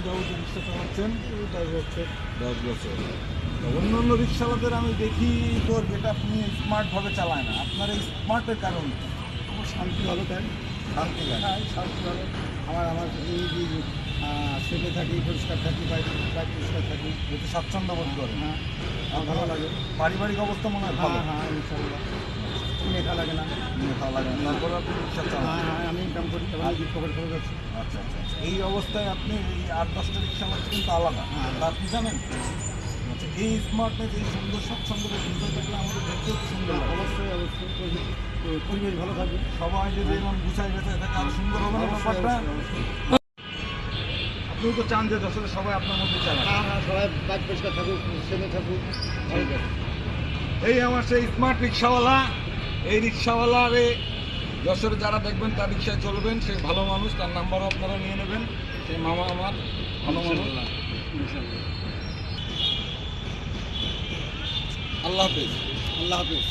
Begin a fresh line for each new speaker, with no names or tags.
যাবত রিক্সা চালাচ্ছেন? 10 বছর। 10 বছর। অন্যান্য রিক্সাওয়ালাদের আমি দেখি তোর যেটা আপনি স্মার্টভাবে চালায় না, আপনার এই স্মার্টের কারণ কি?
আমার শান্তি ভালো তাই।
শান্তি লাগে।
হ্যাঁ, শান্তি ভালো। আমার এই যে সেফে থাকি, পরিষ্কার থাকি, বাইক পরিষ্কার থাকি।
এতে স্বাচ্ছন্দ্য বোধ করে।
হ্যাঁ, আমার ভালো লাগে।
পারিবারিক অবস্থা মনে হয় ভালো।
হ্যাঁ, ইনশাল্লাহ। কিনে খাওয়া লাগে না।
ভালো লাগে না, তারপরে আপনি রিক্সা চালান।
হ্যাঁ, আমি ইনকাম করি, এবার খবর যাচ্ছে।
আচ্ছা আচ্ছা আচ্ছা। এই অবস্থায় আপনি এই 8-10টা রিক্সা হচ্ছে কিন্তু আলাদা।
হ্যাঁ।
তা আপনি জানেন? আচ্ছা, এই স্মার্টনেস, এই সুন্দর স্বাচ্ছন্দ্য বিষয় থাকলে আমাদের দেখতেও তো সুন্দর লাগে।
অবশ্যই পরিবেশ ভালো থাকবে।
সবাই যদি এরকম গুছাই বেঁচে থাকে আরো সুন্দর হবে না ব্যাপারটা? আপনিও তো চান যে যশোরে সবাই আপনার মধ্যে চালান।
হ্যাঁ, সবাই বাইক পরিষ্কার থাকুক, সেফে থাকুক। ভালো থাকে।
এই আমার সেই স্মার্ট রিক্সাওয়ালা, এই রিক্সাওয়ালারে যশোরে যারা দেখবেন তার রিক্সায় চলবেন, সে ভালো মানুষ, তার নাম্বারও আপনারা নিয়ে নেবেন। সেই মামা আমার ভালো মানুষ।
ইনশাল্লাহ।
আল্লাহ হাফেজ।
আল্লাহ হাফিজ।